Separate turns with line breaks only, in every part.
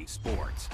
Sports.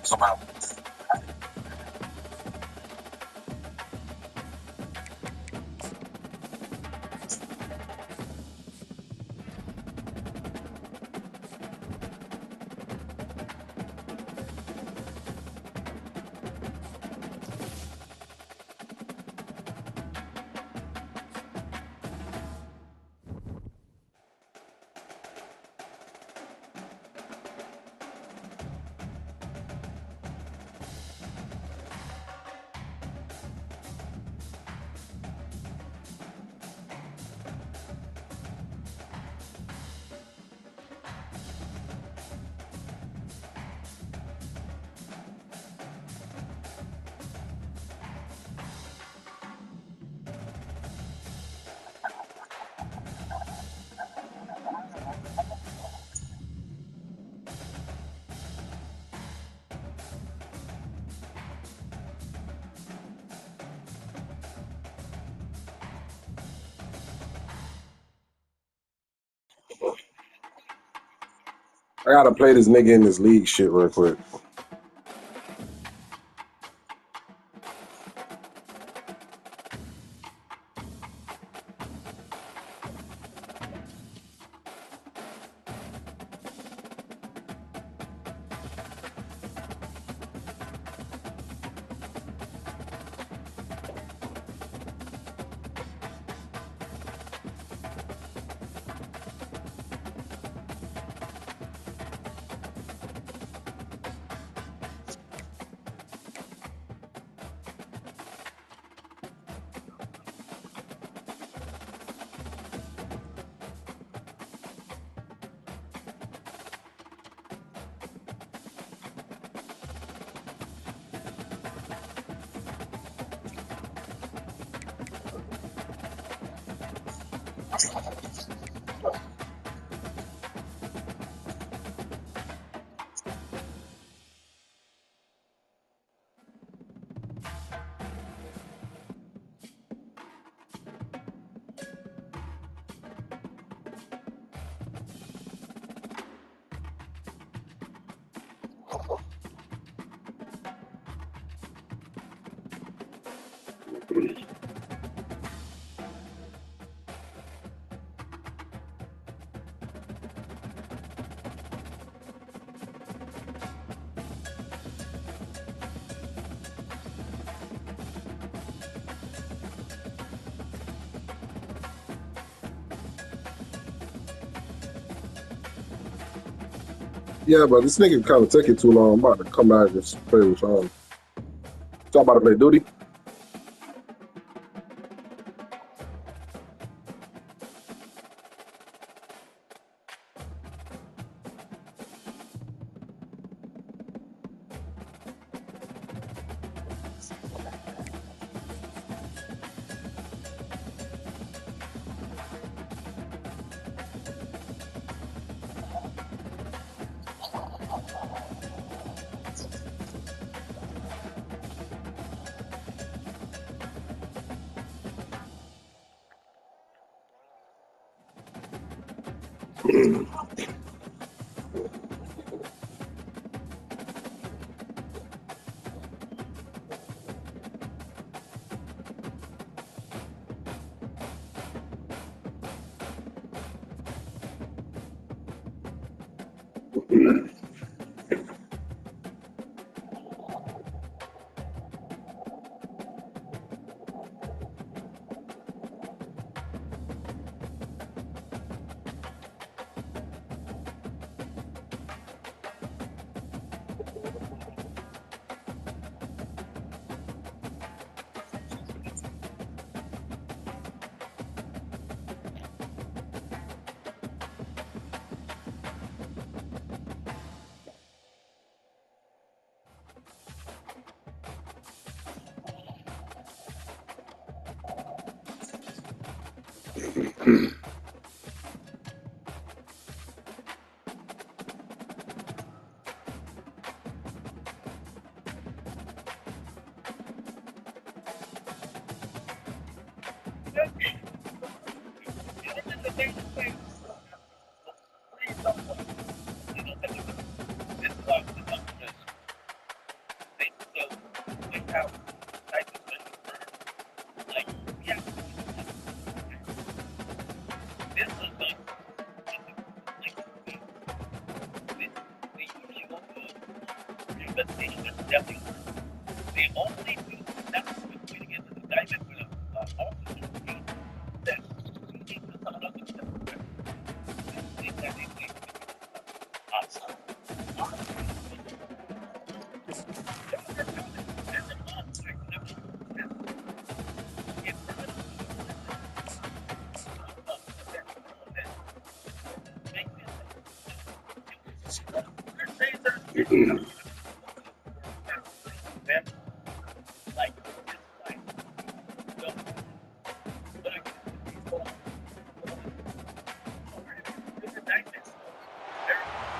Somehow. I gotta play this nigga in this league shit real quick. Yeah, but this nigga kind of taking too long. I'm about to come back and play with y'all. Y'all about to play duty?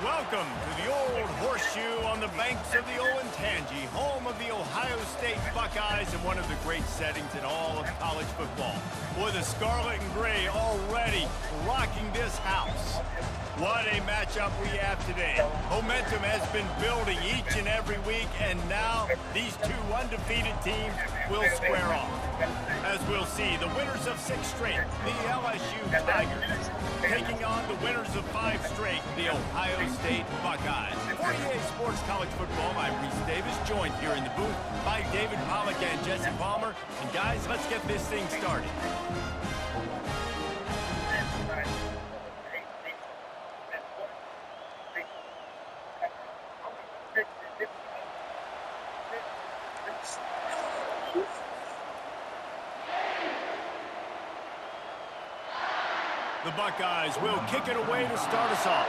Welcome to the Old Horseshoe on the banks of the Olentangy, home of the Ohio State Buckeyes and one of the great settings in all of college football. Boy, the Scarlet and Gray already rocking this house. What a matchup we have today. Momentum has been building each and every week, and now these two undefeated teams will square off. As we'll see, the winners of 6 straight, the LSU Tigers, taking on the winners of 5 straight, the Ohio State Buckeyes. For EA Sports College Football, I'm Reese Davis, joined here in the booth by David Pollack and Jesse Palmer. And guys, let's get this thing started. The Buckeyes will kick it away to start us off.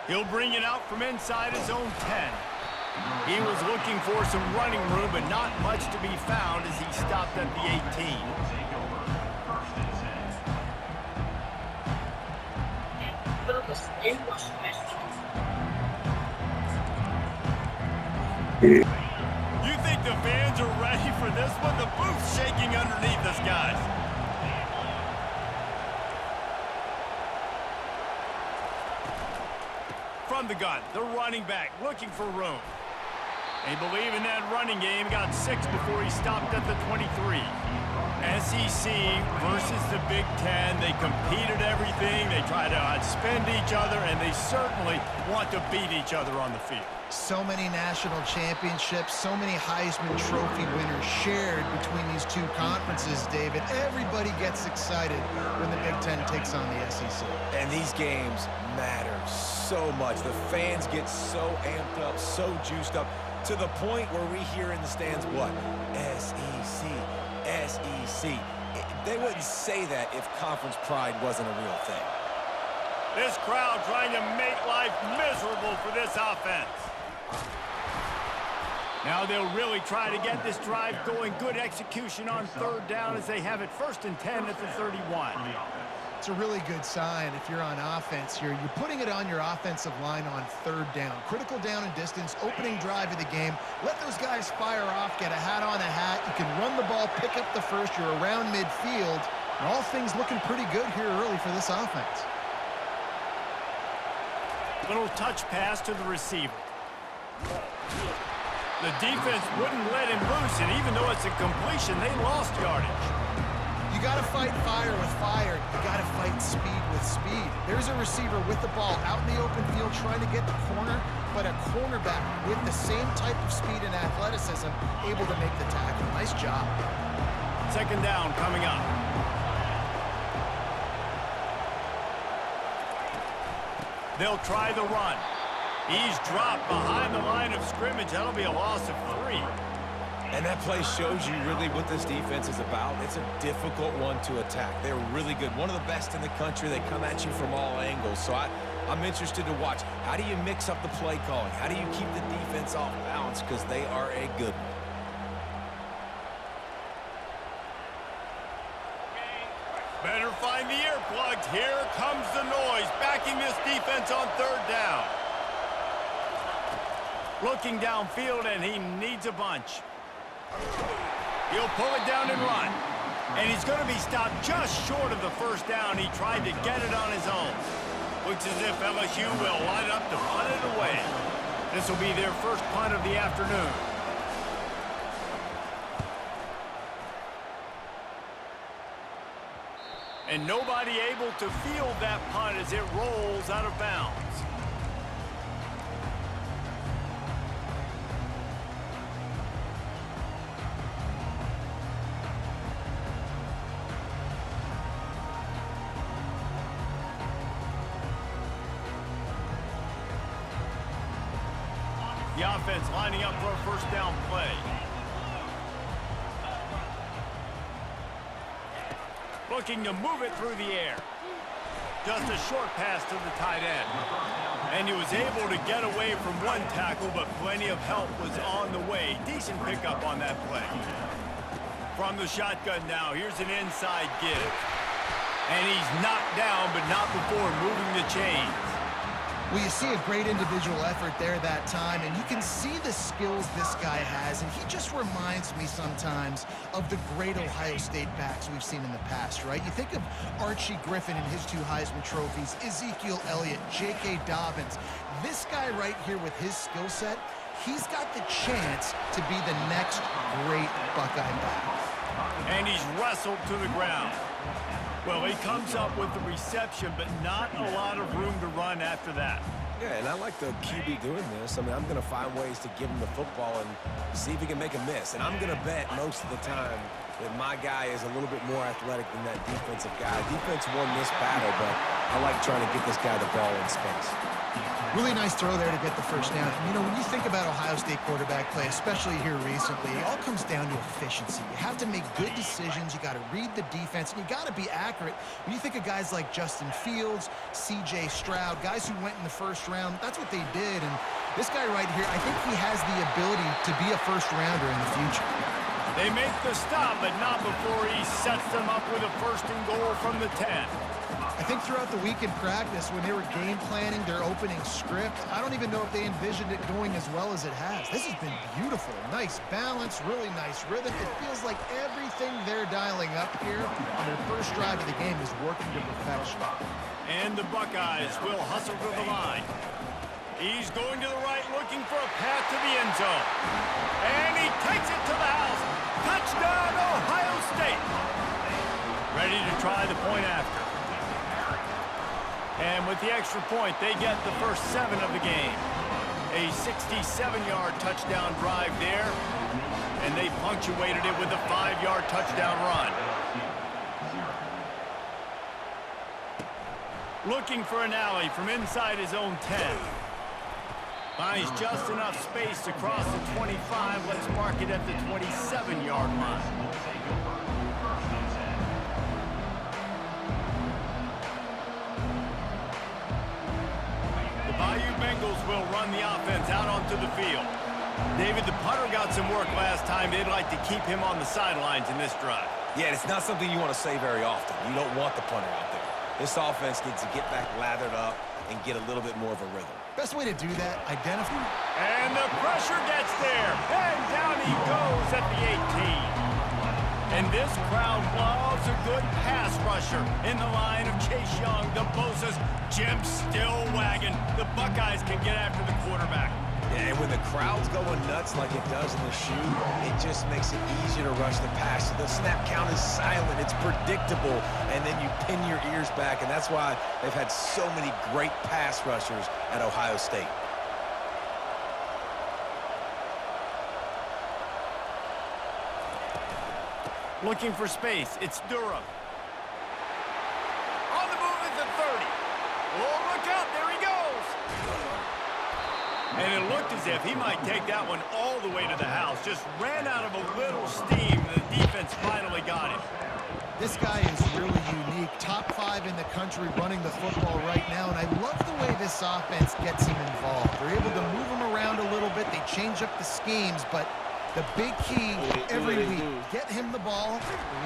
He'll bring it out from inside his own 10. He was looking for some running room, but not much to be found as he stopped at the 18. You think the fans are ready for this one? The booth's shaking underneath us, guys. From the gun, the running back looking for room. They believe in that running game. Got 6 before he stopped at the 23. SEC versus the Big Ten. They competed everything. They try to outspend each other, and they certainly want to beat each other on the field.
So many national championships, so many Heisman Trophy winners shared between these two conferences, David. Everybody gets excited when the Big Ten takes on the SEC.
And these games matter so much. The fans get so amped up, so juiced up, to the point where we hear in the stands, what? SEC, SEC. They wouldn't say that if conference pride wasn't a real thing.
This crowd trying to make life miserable for this offense. Now they'll really try to get this drive going. Good execution on 3rd down as they have it 1st and 10 at the 31.
It's a really good sign if you're on offense here. You're putting it on your offensive line on 3rd down. Critical down and distance, opening drive of the game. Let those guys fire off, get a hat on a hat. You can run the ball, pick up the first. You're around midfield. And all things looking pretty good here early for this offense.
Little touch pass to the receiver. The defense wouldn't let him loose, and even though it's a completion, they lost yardage.
You got to fight fire with fire. You got to fight speed with speed. There's a receiver with the ball out in the open field trying to get the corner, but a cornerback with the same type of speed and athleticism able to make the tackle. Nice job.
2nd down coming up. They'll try the run. He's dropped behind the line of scrimmage. That'll be a loss of 3.
And that play shows you really what this defense is about. It's a difficult one to attack. They're really good. One of the best in the country. They come at you from all angles. So I'm interested to watch. How do you mix up the play calling? How do you keep the defense off balance? Because they are a good one.
Better find the earplugs. Here comes the noise, backing this defense on third down. Looking downfield, and he needs a bunch. He'll pull it down and run. And he's going to be stopped just short of the first down. He tried to get it on his own. Looks as if LSU will line up to punt it away. This will be their first punt of the afternoon. And nobody able to field that punt as it rolls out of bounds. The offense lining up for a first down play. Looking to move it through the air. Just a short pass to the tight end. And he was able to get away from one tackle, but plenty of help was on the way. Decent pickup on that play. From the shotgun now, here's an inside give. And he's knocked down, but not before moving the chains.
Well, you see a great individual effort there that time, and you can see the skills this guy has, and he just reminds me sometimes of the great Ohio State backs we've seen in the past, right? You think of Archie Griffin and his 2 Heisman trophies, Ezekiel Elliott, J.K. Dobbins. This guy right here with his skill set, he's got the chance to be the next great Buckeye back.
And he's wrestled to the ground. Well, he comes up with the reception, but not a lot of room to run after that.
Yeah, and I like the QB doing this. I mean, I'm going to find ways to give him the football and see if he can make a miss. And I'm going to bet most of the time that my guy is a little bit more athletic than that defensive guy. Defense won this battle, but I like trying to get this guy the ball in space.
Really nice throw there to get the first down. You know, when you think about Ohio State quarterback play, especially here recently, it all comes down to efficiency. You have to make good decisions. You got to read the defense, and you got to be accurate. When you think of guys like Justin Fields, C.J. Stroud, guys who went in the first round, that's what they did. And this guy right here, I think he has the ability to be a first-rounder in the future.
They make the stop, but not before he sets them up with a first and goal from the 10.
I think throughout the week in practice, when they were game planning their opening script, I don't even know if they envisioned it going as well as it has. This has been beautiful. Nice balance, really nice rhythm. It feels like everything they're dialing up here on their first drive of the game is working to perfection.
And the Buckeyes will hustle to the line. He's going to the right, looking for a path to the end zone. And he takes it to the house. Touchdown, Ohio State. Ready to try the point after. And with the extra point, they get the first 7 of the game. A 67-yard touchdown drive there, and they punctuated it with a 5-yard touchdown run. Looking for an alley from inside his own 10. Finds just enough space to cross the 25. Let's mark it at the 27-yard line. Bayou Bengals will run the offense out onto the field. David, the punter got some work last time. They'd like to keep him on the sidelines in this drive.
Yeah, it's not something you want to say very often. You don't want the punter out there. This offense needs to get back lathered up and get a little bit more of a rhythm.
Best way to do that, identify.
And the pressure gets there. And down he goes at the 18. And this crowd loves a good pass rusher in the line of Chase Young, the Bosa's, Jim still wagging. The Buckeyes can get after the quarterback.
Yeah, and when the crowd's going nuts like it does in the shoe, it just makes it easier to rush the pass. So the snap count is silent. It's predictable, and then you pin your ears back, and that's why they've had so many great pass rushers at Ohio State.
Looking for space. It's Durham. On the move at the 30. Oh, look out. There he goes. And it looked as if he might take that one all the way to the house. Just ran out of a little steam. The defense finally got him.
This guy is really unique. Top 5 in the country running the football right now, and I love the way this offense gets him involved. They're able to move him around a little bit. They change up the schemes, but the big key every week, get him the ball,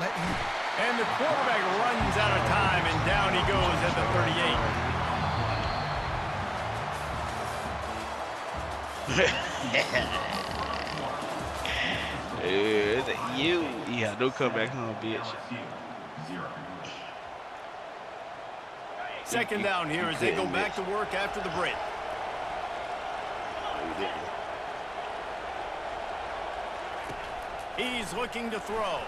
let him...
And the quarterback runs out of time, and down he goes at the 38.
Yeah, don't come back home, bitch.
Second down here as they go back to work after the break. He's looking to throw.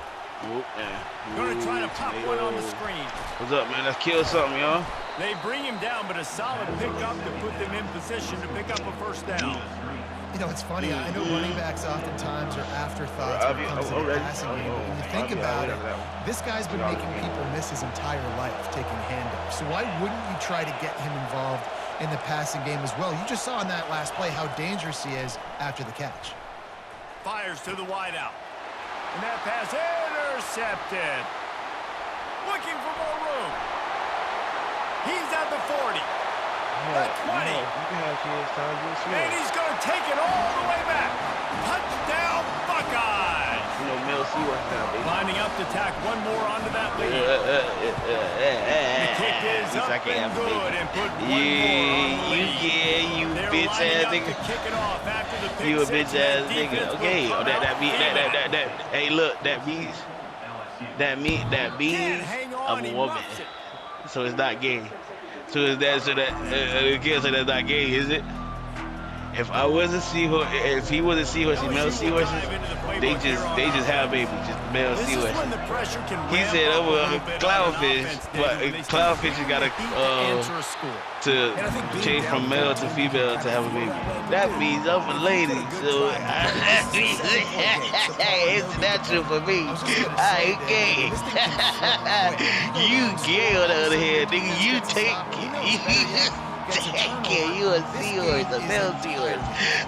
Going to try to pop one on the screen.
What's up, man? Let's kill something, y'all.
They bring him down, but a solid pickup to put them in position to pick up a first down.
You know, it's funny. I know running backs oftentimes are afterthoughts when it comes to the passing game. But when you think about it, this guy's been making people miss his entire life taking handoffs. So why wouldn't you try to get him involved in the passing game as well? You just saw in that last play how dangerous he is after the catch.
Fires to the wideout. And that pass intercepted. Looking for more room. He's at the 40. The 20. And he's going to take it all the way back. Touchdown, Buckeyes.
You know, Mel C what's now, baby.
Lining up to tack one more onto that lead. The kick is up and good and put one more on the lead.
You
They're
bitch
lining
ass
up
nigga.
to kick it off after the pick
You a
six,
bitch
and
ass
that
nigga.
defense
Okay,
will
oh,
come out
that. Hey, look, that means
Can't hang on,
I'm a
he
woman.
muffs it.
So it's not gay. So is that so that again? So that's not gay, is it? If I was a seahorse, if he was a seahorse, male seahorses, they just have babies, just male
This is
seahorses.
when the pressure can
He
ramp
said,
up a
"Oh,
little bit on
clownfish,
offense,
but
David, when they
clownfish
start
has got
to enter a score.
to change from male to female to have a baby. That means I'm a lady, so it's natural for me. I ain't gay. You gay on the other hand, nigga. You take care. You a seahorse, a male seahorse.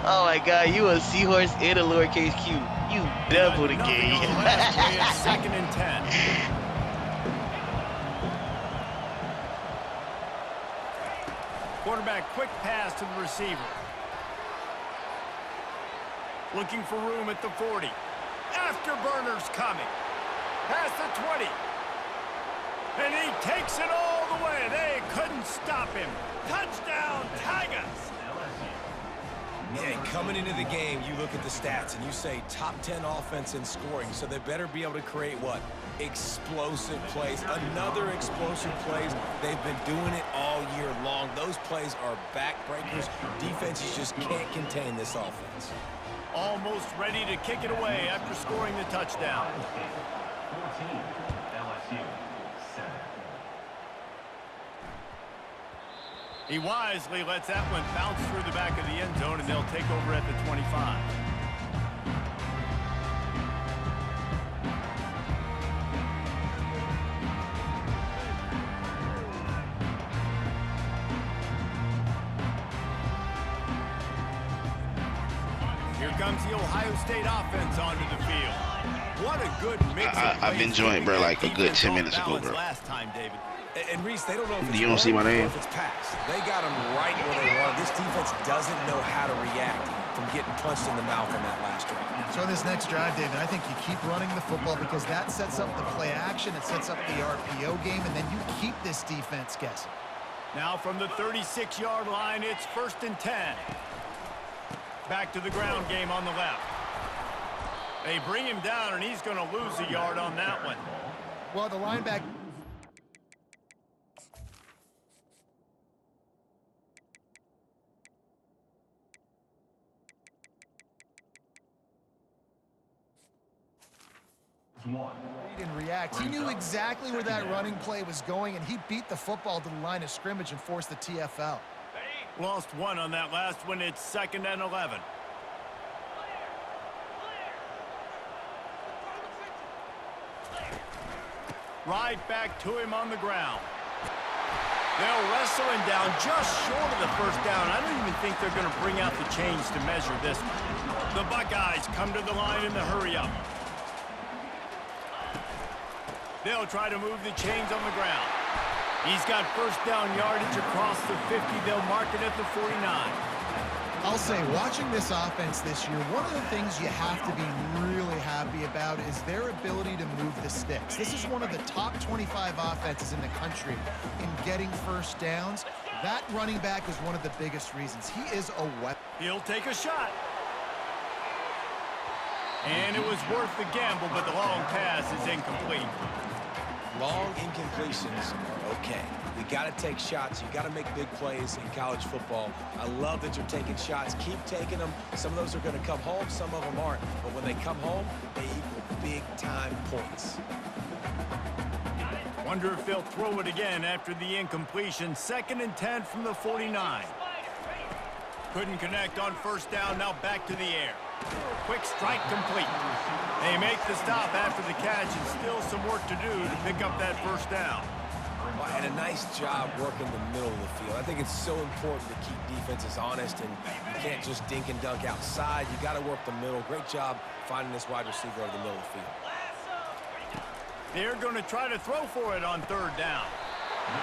Oh my God, you a seahorse and a lowercase q. You double the
Nothing
gay.
on the last play, it's 2nd and 10. Quarterback quick pass to the receiver. Looking for room at the 40. Afterburner's coming. Past the 20. And he takes it all the way. They couldn't stop him. Touchdown, Tigers.
Yeah, coming into the game, you look at the stats and you say top 10 offense in scoring, so they better be able to create what? Explosive plays. Another explosive plays. They've been doing it all year long. Those plays are backbreakers. Defenses just can't contain this offense.
Almost ready to kick it away after scoring the touchdown.
14, LSU, 7.
He wisely lets that one bounce through the back of the end zone, and they'll take over at the 25. Here comes the Ohio State offense onto the field. What a good mix.
I've been joined, bro, like a good 10 minutes ago, bro.
Last time, David.
And Reese, they don't know if it's
You don't see my name?
or if it's pass. They got them right where they want. This defense doesn't know how to react from getting punched in the mouth on that last drive.
So in this next drive, David, I think you keep running the football because that sets up the play action, it sets up the RPO game, and then you keep this defense guessing.
Now from the 36-yard line, it's 1st and 10. Back to the ground game on the left. They bring him down, and he's going to lose a yard on that one.
Well, the linebacker... and react. He knew exactly where that running play was going, and he beat the football to the line of scrimmage and forced the TFL.
Lost one on that last one. It's 2nd and 11. Right back to him on the ground. They'll wrestle him down just short of the first down. I don't even think they're going to bring out the chains to measure this one. The Buckeyes come to the line in the hurry-up. They'll try to move the chains on the ground. He's got first down yardage across the 50. They'll mark it at the 49.
I'll say, watching this offense this year, one of the things you have to be really happy about is their ability to move the sticks. This is one of the top 25 offenses in the country in getting first downs. That running back is one of the biggest reasons. He is a weapon.
He'll take a shot. And it was worth the gamble, but the long pass is incomplete.
Long incompletions are okay. You got to take shots. You got to make big plays in college football. I love that you're taking shots. Keep taking them. Some of those are going to come home. Some of them aren't. But when they come home, they equal big-time points.
Wonder if they'll throw it again after the incompletion. 2nd and 10 from the 49. Couldn't connect on first down. Now back to the air. Quick strike complete. They make the stop after the catch, and still some work to do to pick up that first down.
And a nice job working the middle of the field. I think it's so important to keep defenses honest, and you can't just dink and dunk outside. You got to work the middle. Great job finding this wide receiver over the middle of the field.
They're going to try to throw for it on 3rd down.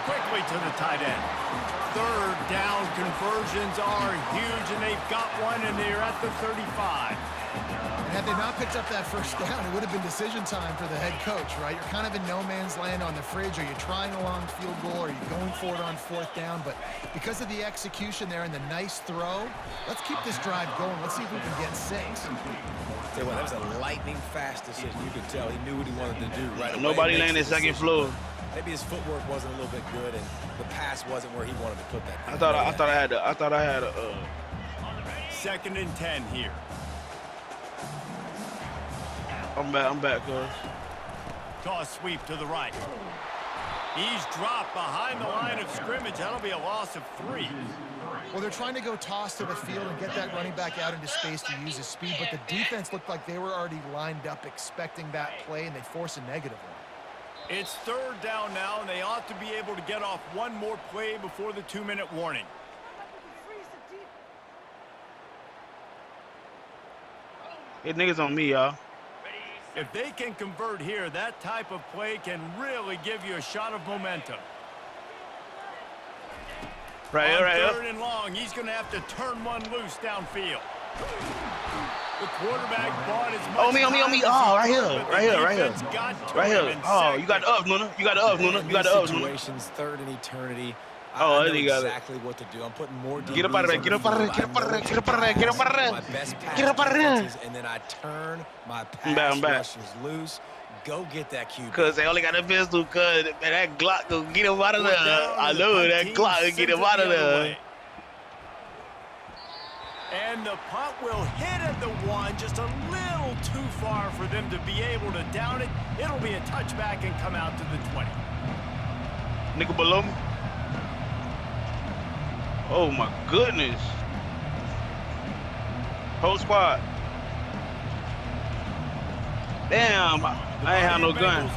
Quickly to the tight end. 3rd down conversions are huge, and they've got one, and they're at the 35.
And had they not picked up that first down, it would have been decision time for the head coach, right? You're kind of in no man's land on the fridge. Are you trying a long field goal? Are you going for it on 4th down? But because of the execution there and the nice throw, let's keep this drive going. Let's see if we can get 6.
Tell you what, that was a lightning-fast decision. You could tell he knew what he wanted to do right away.
Nobody landed 2nd floor.
Maybe his footwork wasn't a little bit good, and the pass wasn't where he wanted to put that.
I thought I had a.
2nd and 10 here.
I'm back, cuz.
Toss sweep to the right. He's dropped behind the line of scrimmage. That'll be a loss of 3.
Well, they're trying to go toss to the field and get that running back out into space to use his speed, but the defense looked like they were already lined up expecting that play, and they force a negative one.
It's 3rd down now, and they ought to be able to get off one more play before the 2-minute warning.
Hey, niggas on me, y'all.
If they can convert here, that type of play can really give you a shot of momentum.
Right here, right here.
3rd and long, he's going to have to turn one loose downfield. The quarterback bought as much
On me. Oh, right here. Oh, you got the ups, Luna. You got the ups, Luna.
Situations, 3rd and eternity.
Oh,
I know
you got
exactly what to do. I'm putting more DBs.
Get up out of there. Get up out of there.
My best pass
Get up out of there.
defenses, and then I turn my pass rushers loose. Go get that QB.
Cause they only got a pistol, cuz that Glock gonna get him out of there. I know that Glock gonna get him out of there.
And the punt will hit at the 1, just a little too far for them to be able to down it. It'll be a touchback and come out to the 20.
Nigga below me. Oh my goodness. Whole squad. Damn, I ain't have no gun.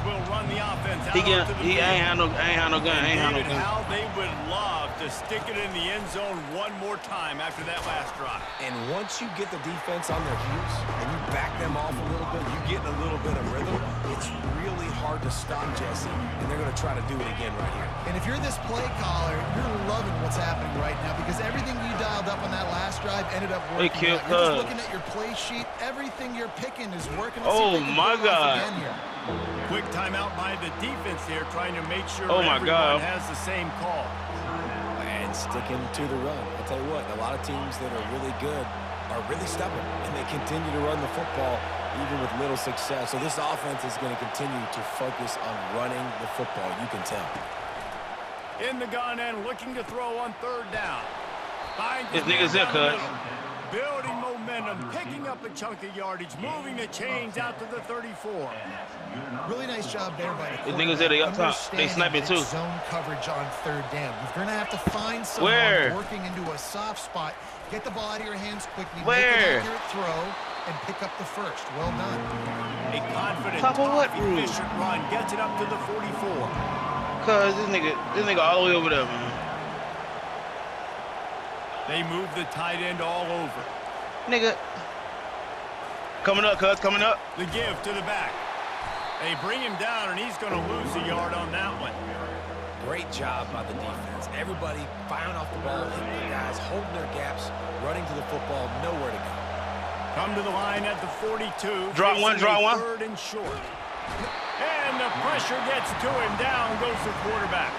He ain't have no gun.
How they would love to stick it in the end zone one more time after that last drive.
And once you get the defense on their heels and you back them off a little bit, you get in a little bit of rhythm, it's really hard to stop Jesse, and they're going to try to do it again right here.
And if you're this play caller, you're loving what's happening right now because everything you dialed up on that last drive ended up working out. You're just looking at your play sheet. Everything you're picking is working.
Oh, my God.
Quick timeout by the defense here, trying to make sure
everyone
has the same call.
And sticking to the run. I'll tell you what, a lot of teams that are really good are really stubborn, and they continue to run the football even with little success. So this offense is going to continue to focus on running the football. You can tell.
In the gun and looking to throw on 3rd down.
This nigga's there, cuz.
Building momentum, picking up a chunk of yardage, moving the chains out to the 34.
Really nice job there by the
niggas there, they up top. They sniping too.
Zone coverage on 3rd down. You're going to have to find someone working into a soft spot. Get the ball out of your hands quickly. Make an accurate throw and pick up the first. Well done.
A confident, efficient run gets it up to the 44.
Cuz this nigga all the way over there, man.
They move the tight end all over.
Nigga. Coming up, cuz, coming up.
The give to the back. They bring him down, and he's going to lose a yard on that one.
Great job by the defense. Everybody firing off the ball, hitting their guys, holding their gaps, running to the football, nowhere to go.
Come to the line at the 42.
Drop one, drop one.
Third and short. And the pressure gets to him. Down goes the quarterback.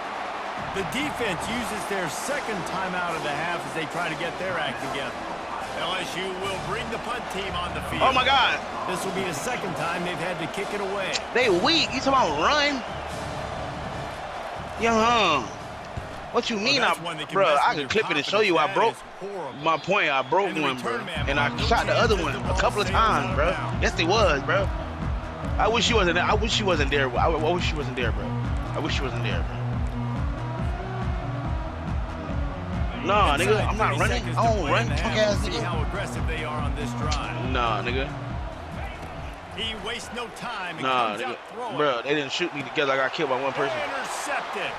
The defense uses their second timeout of the half as they try to get their act together. LSU will bring the punt team on the field.
Oh, my God.
This will be the second time they've had to kick it away.
They weak. You talking about run? Yeah, what you mean? Bro, I can clip it and show you I broke my point. I broke one, bro. And I shot the other one a couple of times, bro. Yes, they was, bro. I wish you wasn't there. I wish you wasn't there. I wish you wasn't there, bro. I wish you wasn't there, bro. Nah, nigga, I'm not running. I don't run, punk ass nigga.
See how aggressive they are on this drive.
Nah, nigga.
He wastes no time.
Nah, nigga. Bro, they didn't shoot me together. I got killed by one person.
Intercepted.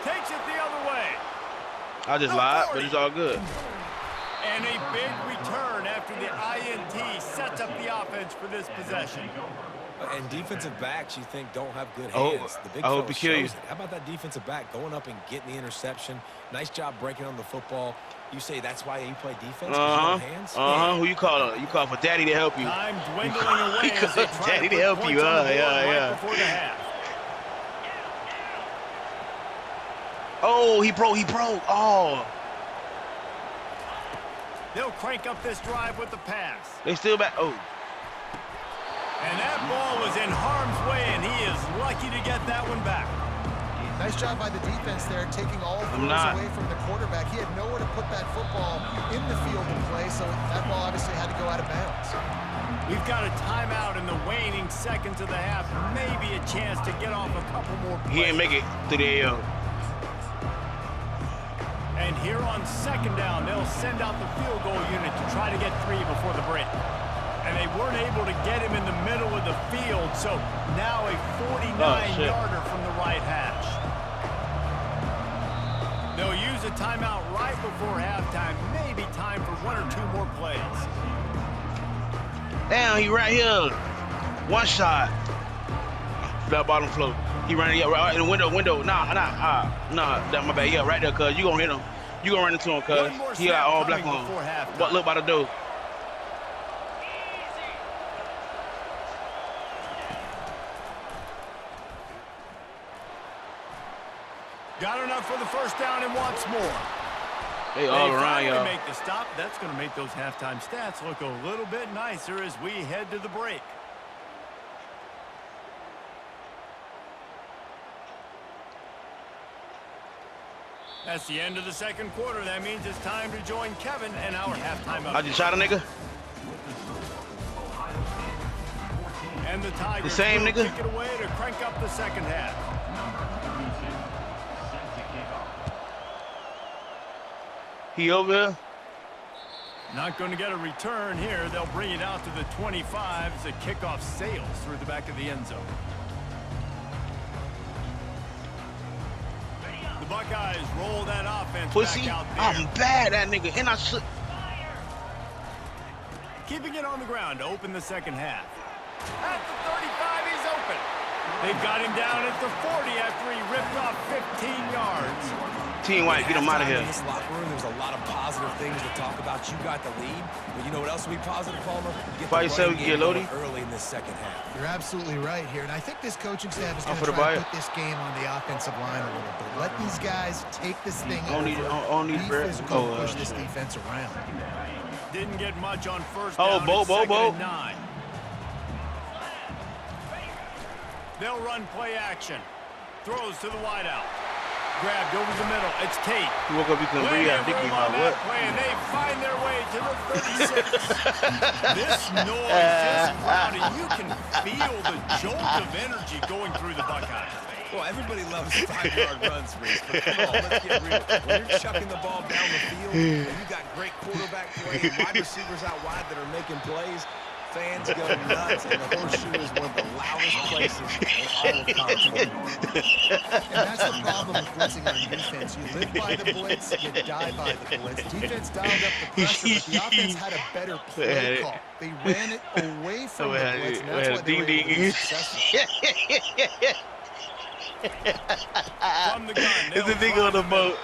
Takes it the other way.
I just lied, but it's all good.
And a big return after the INT sets up the offense for this possession.
And defensive backs, you think, don't have good
Oh,
hands. The big
I hope
fella
he kill you.
shows it. How about that defensive back going up and getting the interception? Nice job breaking on the football. You say that's why you play defense? 'Cause you don't have hands?
Who you call? You call for daddy to help you.
Time dwindling away as they try
daddy
to
to help
put
you.
points on the board
Yeah.
right before the half.
Oh, he broke. Oh.
They'll crank up this drive with the pass.
They still back. Oh.
And that ball was in harm's way, and he is lucky to get that one back.
Nice job by the defense there, taking all throws away from the quarterback. He had nowhere to put that football in the field to play, so that ball obviously had to go out of bounds.
We've got a timeout in the waning seconds of the half. Maybe a chance to get off a couple more plays.
He didn't make it to the AO.
And here on second down, they'll send out the field goal unit to try to get 3 before the break. And they weren't able to get him in the middle of the field, so now a 49-yarder from the right hash. They'll use a timeout right before halftime. Maybe time for 1 or 2 more plays.
Damn, he right here. One shot. That bottom floor. He running right in the window. Nah, that my bad. Yeah, right there, cuz. You gonna hit him. You gonna run into him, cuz. He got all black on. But look by the door.
Got enough for the first down and wants more.
They all around, y'all.
Make the stop. That's going to make those halftime stats look a little bit nicer as we head to the break. That's the end of the second quarter. That means it's time to join Kevin and our halftime update.
I just shot a nigga.
And the Tigers
the same nigga.
Kick it away to crank up the second half.
He over here.
Not going to get a return here. They'll bring it out to the 25 as the kickoff sails through the back of the end zone. The Buckeyes roll that offense
Pussy,
back out there.
I'm bad, that nigga. And I should.
Keeping it on the ground to open the second half. At the 35, he's open. They've got him down at the 40 after he ripped off 15 yards.
Team White, get him out of here.
In this locker room, there's a lot of positive things to talk about. You got the lead, but you know what else will be positive, Palmer? Get the running game going early in this second half.
You're absolutely right here, and I think this coaching staff is going to
for the
try to
buyer.
put this game on the offensive line a little bit. Let these guys take this thing
Only
be
Brett.
physical, push this defense around.
Didn't get much on first
Oh,
down.
Bo.
And 9. They'll run play action. Throws to the wideout. Grabbed over the middle. It's Tate.
You woke up, you couldn't breathe. I think you might what?
And they find their way to the 36. This noise just loud, and you can feel the jolt of energy going through the Buckeyes.
Well, everybody loves 5-yard runs, Reese, but come on, let's get real. When you're chucking the ball down the field, and you got great quarterback play, wide receivers out wide that are making plays, fans go nuts, and the Horseshoe is one of the loudest places in all of college football.
And that's the problem with blitzing on defense. You live by the blitz, you die by the blitz. Defense dialed up the pressure, but the offense had a better play call. They ran it away from the blitz, and that's why they were able to be successful.
From the gun,
It's the nigga on the boat.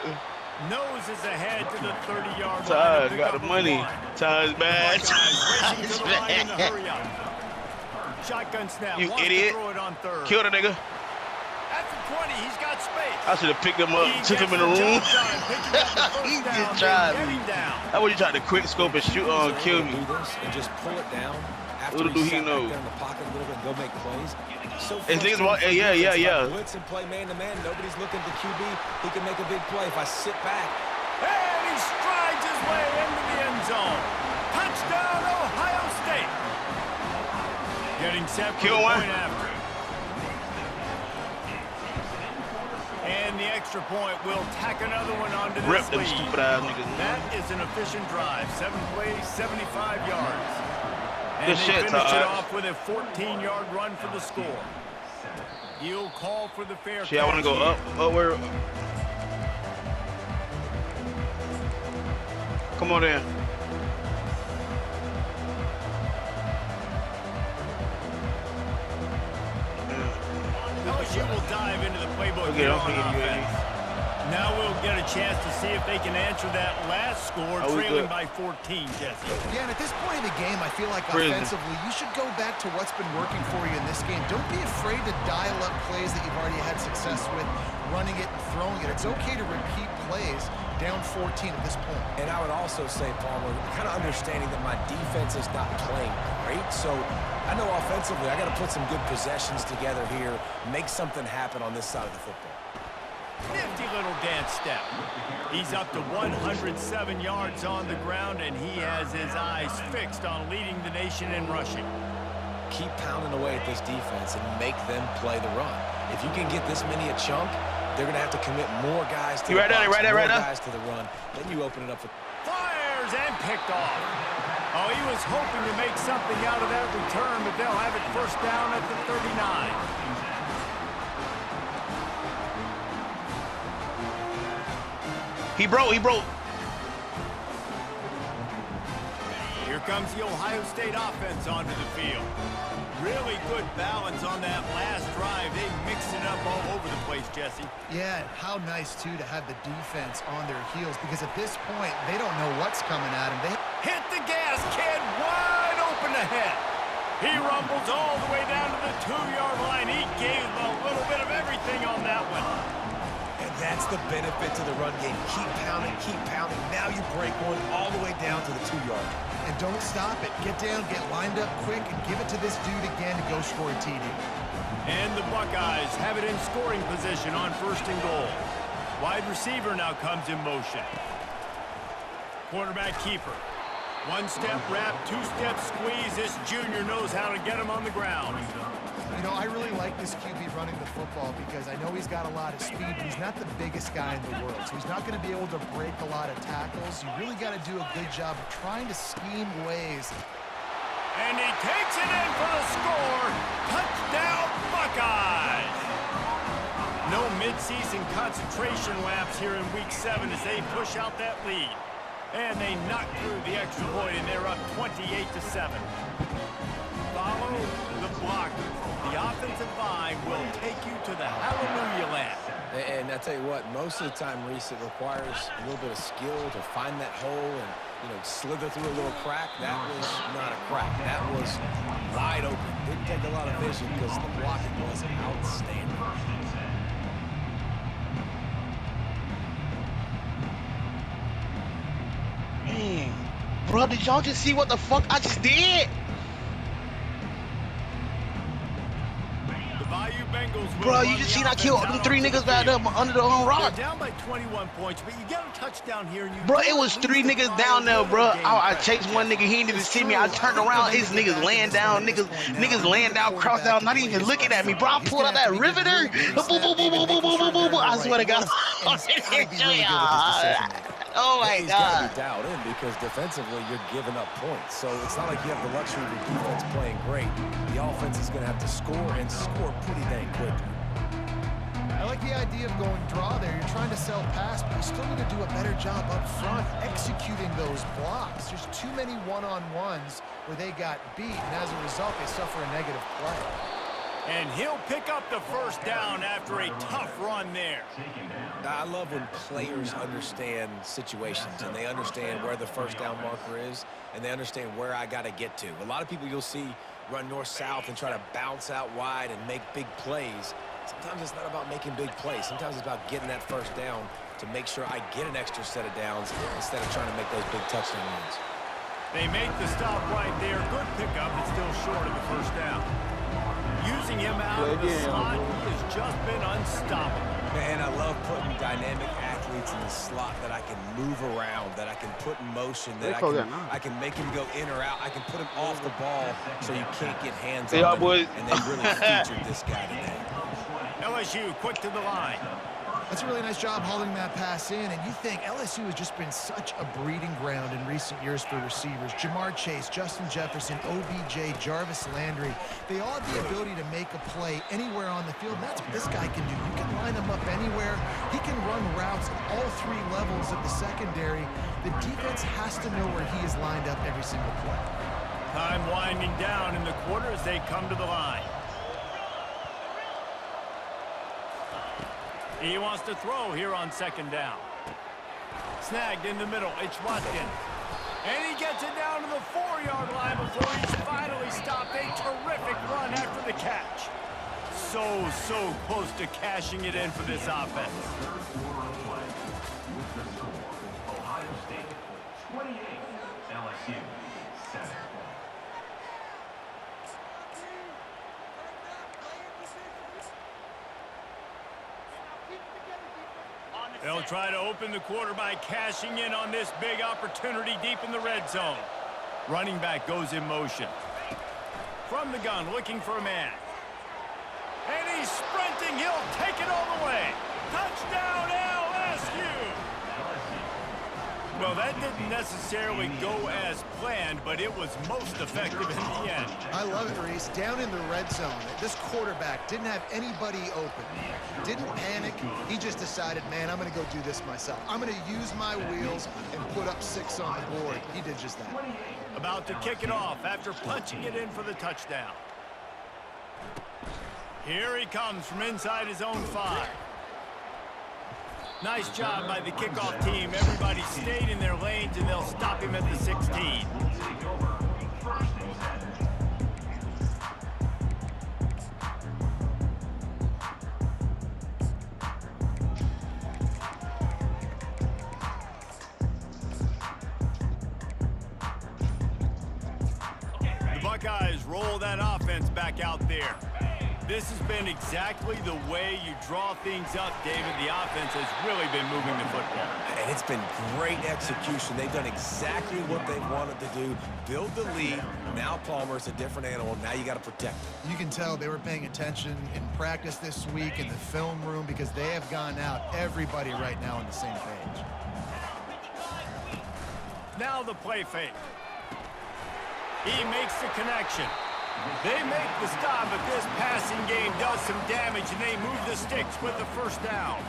noses ahead to the 30-yard line.
Todd got the money. Todd's bad.
Buckeyes racing to
Todd's
the line in a
bad.
hurry up. Shotgun snap.
You
wants
idiot.
To throw it on third.
Kill the nigga.
At the 20, he's got space.
I should have picked him up,
He
took him in the
gets
room.
job done, picking up the first
He
down,
just
then
tried
getting
me.
down.
How would you try to quick scope and shoot kill me?
Do this and just pull it down after
Little do he
sat back
know.
there in the pocket a little bit and go make plays. So
His niggas
frustrating
walk-
for
yeah,
defense,
yeah.
like blitz and play man to man. Nobody's looking at the QB. He can make a big play if I sit back.
And he strides his way into the end zone. Touchdown, Ohio State. Getting set for
Kill
the
one.
point after. And the extra point will tack another one onto this
Rip them
lead.
stupid ass niggas.
That is an efficient drive. 7 plays, 75 yards. And
Good
they
shit,
finish it
Todd.
off with a 14-yard run for the score. He'll call for the fair
Shit, I want to go
catch.
up, upward. Come on in.
LSU will dive into the playbook
Okay,
here
don't
on
forget you,
offense. Now we'll get a chance to see if they can answer that last score,
Oh, we
trailing
good.
by 14, Jesse.
Yeah, and at this point in the game, I feel like
Prison.
offensively, you should go back to what's been working for you in this game. Don't be afraid to dial up plays that you've already had success with, running it and throwing it. It's okay to repeat plays down 14 at this point.
And I would also say, Palmer, kind of understanding that my defense is not playing great. So I know offensively, I got to put some good possessions together here, make something happen on this side of the football.
Nifty little dance step. He's up to 107 yards on the ground, and he has his eyes fixed on leading the nation in rushing.
Keep pounding away at this defense and make them play the run. If you can get this many a chunk, they're going to have to commit more guys to
You
the
right there,
box,
right there,
more
right there.
guys to the run. Then you open it up for...
Fires and picked off. Oh, he was hoping to make something out of that return, but they'll have it first down at the 39.
He broke.
Here comes the Ohio State offense onto the field. Really good balance on that last drive. They mixed it up all over the place, Jesse.
Yeah, how nice, too, to have the defense on their heels, because at this point, they don't know what's coming at them. They
Hit the gas, kid, wide open ahead. He rumbles all the way down to the 2-yard line. He gave them a little bit of everything on that one.
And that's the benefit to the run game. Keep pounding, keep pounding. Now you break one all the way down to the 2-yard.
And don't stop it. Get down, get lined up quick, and give it to this dude again to go score a TD.
And the Buckeyes have it in scoring position on 1st and goal. Wide receiver now comes in motion. Quarterback keeper. 1-step wrap, 2-step squeeze. This junior knows how to get him on the ground.
You know, I really like this QB running the football because I know he's got a lot of speed, but he's not the biggest guy in the world. So he's not going to be able to break a lot of tackles. You really got to do a good job of trying to scheme ways.
And he takes it in for the score. Touchdown, Buckeyes! No midseason concentration laps here in Week 7 as they push out that lead. And they knock through the extra point, and they're up 28-7. Follow the block. The offensive line will take you to the hallelujah land.
And I tell you what, most of the time, Reese, it requires a little bit of skill to find that hole and, you know, slither through a little crack. That was not a crack. That was wide open. Didn't take a lot of vision because the blocking was outstanding.
Man, bro, did y'all just see what the fuck I just did?
The Bayou Bengals will
Bro,
run
you just
the
seen I
offense
killed
out
them
onto
3
the
niggas back
field.
there under the rock.
They're down by 21 points, but you get a touchdown here. And you
Bro,
do
it was
at
3
least
niggas
apply
down
a
there,
little
bro.
game
I
pressure.
chased one nigga, he didn't even see me. I turned around, his niggas laying down, niggas laying down, crossed down, not even looking at me, bro. I pulled out that riveter. Boom, boom, boom, boom, boom, boom, boom, boom, boom. I swear to God.
And he's gotta be really good at this decision making.
Oh my
He's got to
God.
be dialed in because defensively you're giving up points. So it's not like you have the luxury of your defense playing great. The offense is going to have to score and score pretty dang quickly.
I like the idea of going draw there. You're trying to sell pass, but you still need to do a better job up front executing those blocks. There's too many one-on-ones where they got beat, and as a result, they suffer a negative play.
And he'll pick up the first down after a tough run there.
I love when players understand situations and they understand where the first down marker is and they understand where I got to get to. A lot of people you'll see run north-south and try to bounce out wide and make big plays. Sometimes it's not about making big plays. Sometimes it's about getting that first down to make sure I get an extra set of downs instead of trying to make those big touchdown runs.
They make the stop right there. Good pickup, but still short of the first down. Using him out of the slot, he has just been unstoppable.
Man, I love putting dynamic athletes in the slot that I can move around, that I can put in motion, that I can make him go in or out. I can put him off the ball so you can't get hands on him.
Boys.
And they really featured this guy today.
LSU quick to the line.
That's a really nice job holding that pass in, and you think LSU has just been such a breeding ground in recent years for receivers. Jamar Chase, Justin Jefferson, OBJ, Jarvis Landry, they all have the ability to make a play anywhere on the field, and that's what this guy can do. You can line him up anywhere. He can run routes at all three levels of the secondary. The defense has to know where he is lined up every single play.
Time winding down in the quarter as they come to the line. He wants to throw here on second down. Snagged in the middle. It's Watkins. And he gets it down to the 4-yard line before he's finally stopped. A terrific run after the catch. So close to cashing it in for this offense.
Ohio State 28, LSU 7.
They'll try to open the quarter by cashing in on this big opportunity deep in the red zone. Running back goes in motion. From the gun, looking for a man. And he's sprinting. He'll take it all the way. Touchdown, LSU! Well, that didn't necessarily go as planned, but it was most effective in the end.
I love it, Reese. Down in the red zone, this quarterback didn't have anybody open. Didn't panic. He just decided, man, I'm going to go do this myself. I'm going to use my wheels and put up 6 on the board. He did just that.
About to kick it off after punching it in for the touchdown. Here he comes from inside his own 5. Nice job by the kickoff team. Everybody stayed in their lanes, and they'll stop him at the 16. The Buckeyes roll that offense back out there. This has been exactly the way you draw things up, David. The offense has really been moving the football.
And it's been great execution. They've done exactly what they wanted to do. Build the lead. Now Palmer's a different animal. Now you got to protect him.
You can tell they were paying attention in practice this week in the film room because they have gone out, everybody right now on the same page.
Now the play fake. He makes the connection. They make the stop, but this passing game does some damage, and they move the sticks with the first down.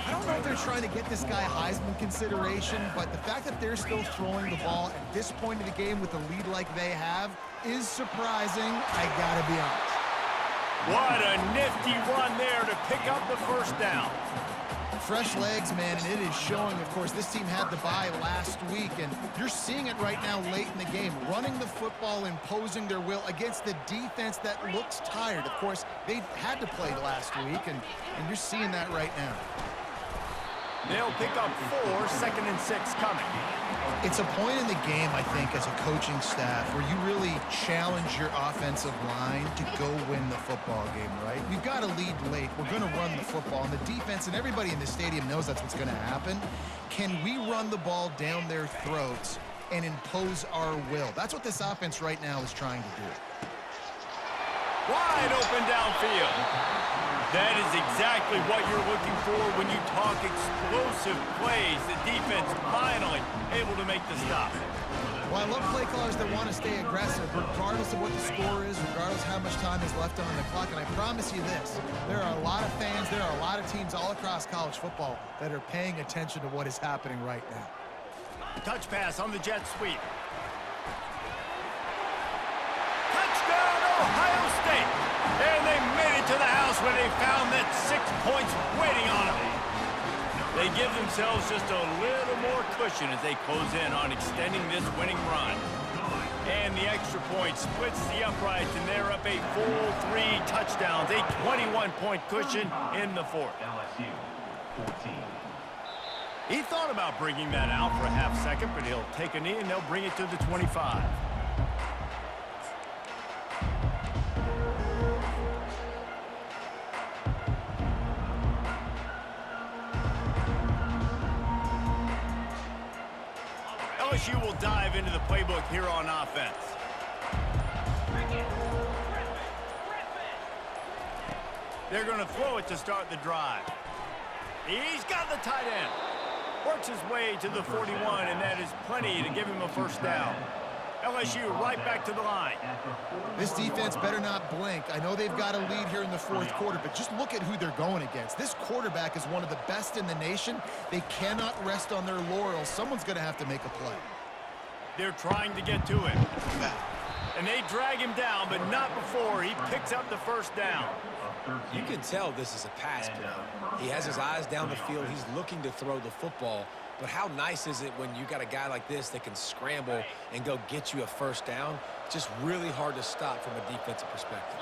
I don't know if they're trying to get this guy Heisman consideration, but the fact that they're still throwing the ball at this point of the game with a lead like they have is surprising, I gotta be honest.
What a nifty run there to pick up the first down.
Fresh legs, man, and it is showing. Of course, this team had the bye last week, and you're seeing it right now late in the game. Running the football, imposing their will against the defense that looks tired. Of course, they had to play last week, and you're seeing that right now.
They'll pick up 4, 2nd and 6 coming.
It's a point in the game, I think, as a coaching staff where you really challenge your offensive line to go win the football game, right? We've got to lead late. We're going to run the football. And the defense and everybody in the stadium knows that's what's going to happen. Can we run the ball down their throats and impose our will? That's what this offense right now is trying to do.
Wide open downfield. That is exactly what you're looking for when you talk explosive plays. The defense finally able to make the stop.
Well, I love play callers that want to stay aggressive, regardless of what the score is, regardless how much time is left on the clock. And I promise you this, there are a lot of fans, there are a lot of teams all across college football that are paying attention to what is happening right now.
Touch pass on the jet sweep. Touchdown, Ohio State! And they made it to the house when they found that 6 points waiting on them. They give themselves just a little more cushion as they close in on extending this winning run. And the extra point splits the uprights, and they're up a full 3 touchdowns, a 21-point cushion in the fourth.
LSU 14.
He thought about bringing that out for a half second, but he'll take a knee, and they'll bring it to the 25. LSU will dive into the playbook here on offense. They're going to throw it to start the drive. He's got the tight end. Works his way to the 41, and that is plenty to give him a first down. LSU right back to the line.
This defense better not blink. I know they've got a lead here in the fourth quarter, but just look at who they're going against. This quarterback is one of the best in the nation. They cannot rest on their laurels. Someone's going to have to make a play.
They're trying to get to him. And they drag him down, but not before he picks up the first down.
You can tell this is a pass play. He has his eyes down the field. He's looking to throw the football. But how nice is it when you got a guy like this that can scramble and go get you a first down? Just really hard to stop from a defensive perspective.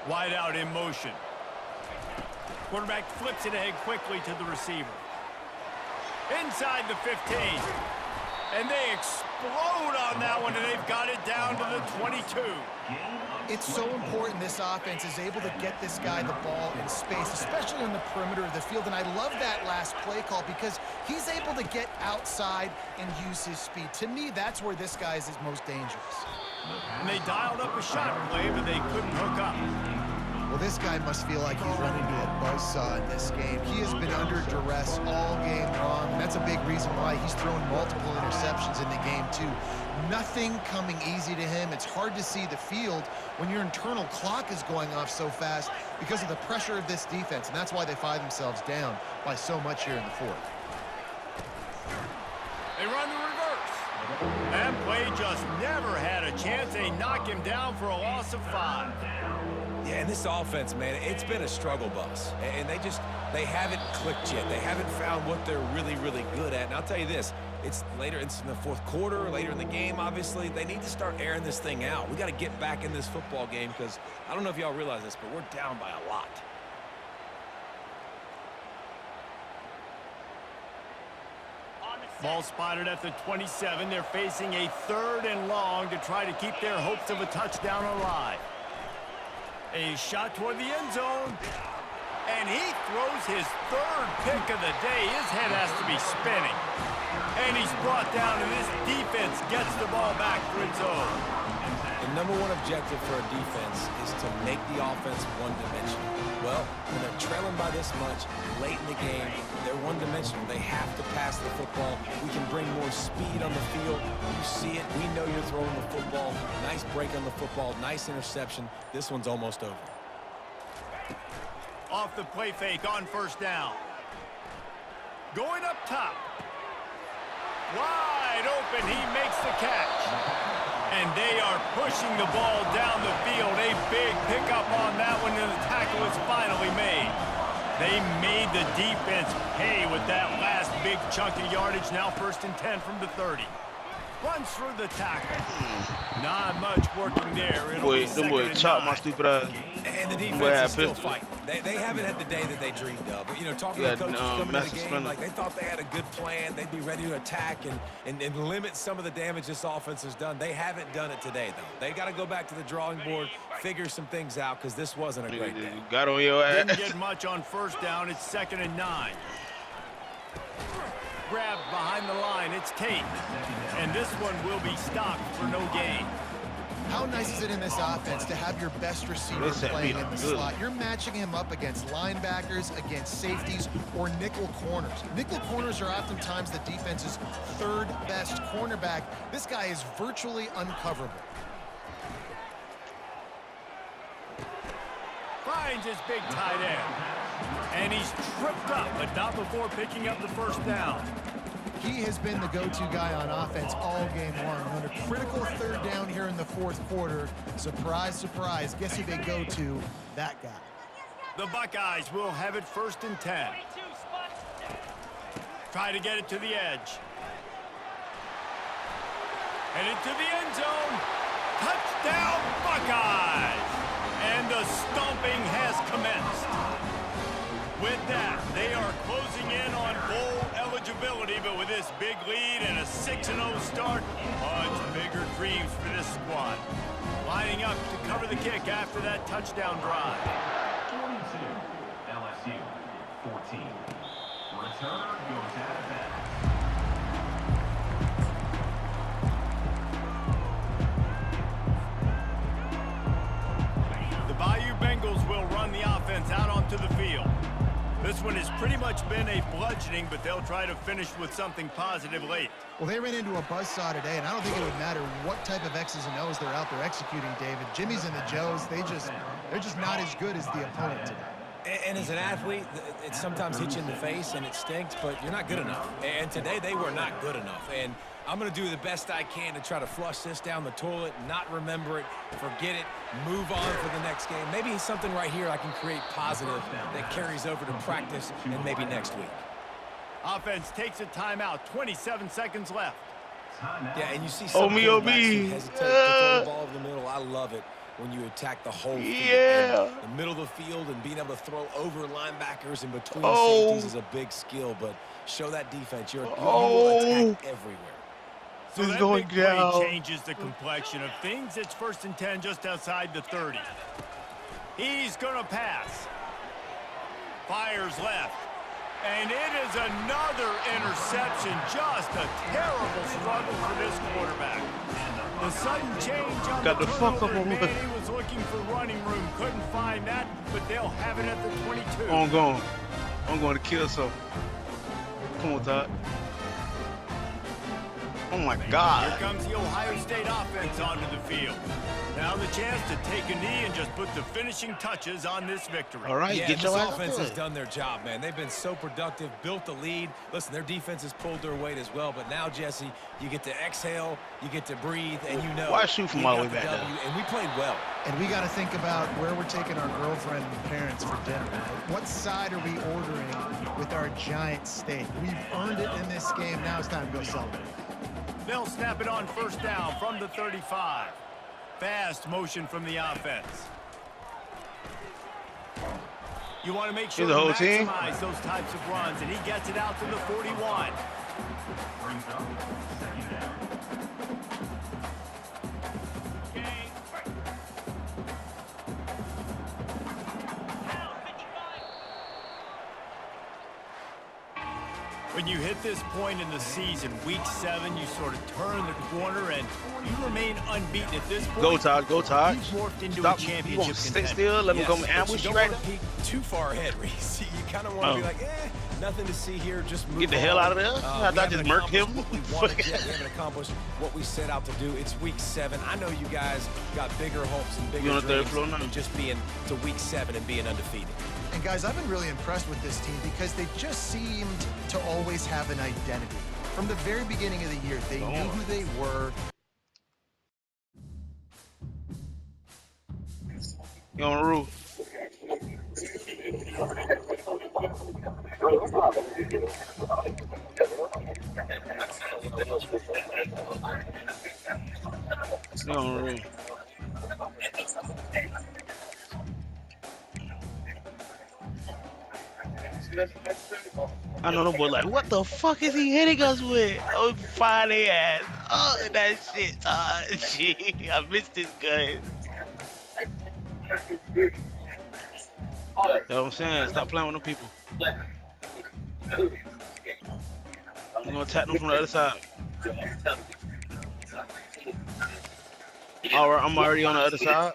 Wide out in motion. Quarterback flips it ahead quickly to the receiver. Inside the 15. And they explode on that one, and they've got it down to the 22.
It's so important this offense is able to get this guy the ball in space, especially in the perimeter of the field. And I love that last play call because he's able to get outside and use his speed. To me, that's where this guy is his most dangerous.
And they dialed up a shot play, but they couldn't hook up.
Well, this guy must feel like he's running into a buzzsaw in this game. He has been under duress all game long, and that's a big reason why he's thrown multiple interceptions in the game, too. Nothing coming easy to him. It's hard to see the field when your internal clock is going off so fast because of the pressure of this defense, and that's why they find themselves down by so much here in the fourth.
They run the reverse. That play just never had a chance. They knock him down for a loss of 5.
Yeah, and this offense, man, it's been a struggle bus. And they haven't clicked yet. They haven't found what they're really, really good at. And I'll tell you this, it's in the fourth quarter, later in the game, obviously. They need to start airing this thing out. We got to get back in this football game because I don't know if y'all realize this, but we're down by a lot.
Ball spotted at the 27. They're facing a 3rd and long to try to keep their hopes of a touchdown alive. A shot toward the end zone. And he throws his 3rd pick of the day. His head has to be spinning. And he's brought down, and this defense gets the ball back for its own.
The number one objective for a defense is to make the offense one-dimensional. Well, when they're trailing by this much late in the game, they're one-dimensional. They have to pass the football. We can bring more speed on the field. You see it. We know you're throwing the football. Nice break on the football. Nice interception. This one's almost over.
Off the play fake on first down. Going up top. Wide open. He makes the catch. And they are pushing the ball down the field. A big pickup on that one, and the tackle is finally made. They made the defense pay with that last big chunk of yardage. Now 1st and 10 from the 30. Runs through the tackle. Not much working there.
Them boys chopped my stupid ass.
And the defense is still fighting. They haven't had the day that they dreamed of. But, you know, talking to coaches coming into the game, like they thought they had a good plan. They'd be ready to attack and limit some of the damage this offense has done. They haven't done it today, though. They got to go back to the drawing board, figure some things out, because this wasn't a great day.
Got on your ass.
Didn't get much on first down. It's 2nd and 9. Grabbed behind the line. It's Tate. And this one will be stopped for no gain.
How nice is it in this offense to have your best receiver playing in the slot? You're matching him up against linebackers, against safeties, or nickel corners. Nickel corners are oftentimes the defense's third best cornerback. This guy is virtually uncoverable.
Finds his big tight end. And he's tripped up, but not before picking up the first down.
He has been the go-to guy on offense all game long. On a critical third down here in the fourth quarter, surprise, surprise, guess who they go to? That guy.
The Buckeyes will have it 1st and 10. Try to get it to the edge. And into the end zone. Touchdown, Buckeyes! And the stomping has commenced. With that, they are closing in on bowl eligibility, but with this big lead and a 6-0 start, much bigger dreams for this squad. Lining up to cover the kick after that touchdown drive.
22, LSU, 14. Return goes out of bounds.
The Bayou Bengals will run the offense out onto the field. This one has pretty much been a bludgeoning, but they'll try to finish with something positive late.
Well, they ran into a buzzsaw today, and I don't think it would matter what type of X's and O's they're out there executing, David. Jimmy's and the Joes, they're just not as good as the opponent today.
And as an athlete, it sometimes hits you in the face and it stinks, but you're not good enough. And today they were not good enough. And I'm going to do the best I can to try to flush this down the toilet, not remember it, forget it, move on for the next game. Maybe something right here I can create positive that carries over to practice and maybe next week.
Offense takes a timeout, 27 seconds left.
Yeah, and you see some quarterbacks hesitate to throw the ball over the middle. I love it when you attack the whole field.
Yeah.
The middle of the field and being able to throw over linebackers and between safeties is a big skill, but show that defense. You will attack everywhere.
So that big play changes the complexion of things. It's 1st and 10 just outside the 30. He's going to pass. Fires left. And it is another interception. Just a terrible struggle for this quarterback. The sudden change on the turnover, man, he was looking for running room. Couldn't find that, but they'll have it at the 22.
I'm going to kill something. Come on, Todd. Oh, my God.
Here comes the Ohio State offense onto the field. Now the chance to take a knee and just put the finishing touches on this victory.
All right,
yeah,
get your
this
ass
offense
good.
has done their job, man. They've been so productive, built the lead. Listen, their defense has pulled their weight as well, but now, Jesse, you get to exhale, you get to breathe, and you know.
Why shoot from all the way back there?
And we played well.
And we got to think about where we're taking our girlfriend and parents for dinner. What side are we ordering with our giant steak? We've earned it in this game. Now it's time to go celebrate.
They'll snap it on 1st down from the 35. Fast motion from the offense. You want to make sure to maximize those types of runs, and he gets it out to the 41.
Brings up 2nd down.
When you hit this point in the season, week 7, you sort of turn the corner and you remain unbeaten at this point.
Go, Todd. Go, Todd.
You've morphed into
Stop.
a championship
You want to stay
contender.
still? Let me come ambush
you
you
don't
right
want to peek too far ahead, Reese. You kind of want to be like, nothing to see here. Just move
Get the
on.
hell out of there. I thought just murked him.
We haven't accomplished what we set out to do. It's week 7. I know you guys got bigger hopes and bigger dreams than just being to week 7 and being undefeated.
And guys, I've been really impressed with this team because they just seemed to always have an identity. From the very beginning of the year, they knew who they were.
You on the roof. You on the roof. I know the boy like, what the fuck is he hitting us with? Oh, fire their ass. Oh, that shit, Todd. Gee, I missed this guy. You know what I'm saying? Stop playing with them people. I'm gonna attack them from the other side. I'm already on the other side.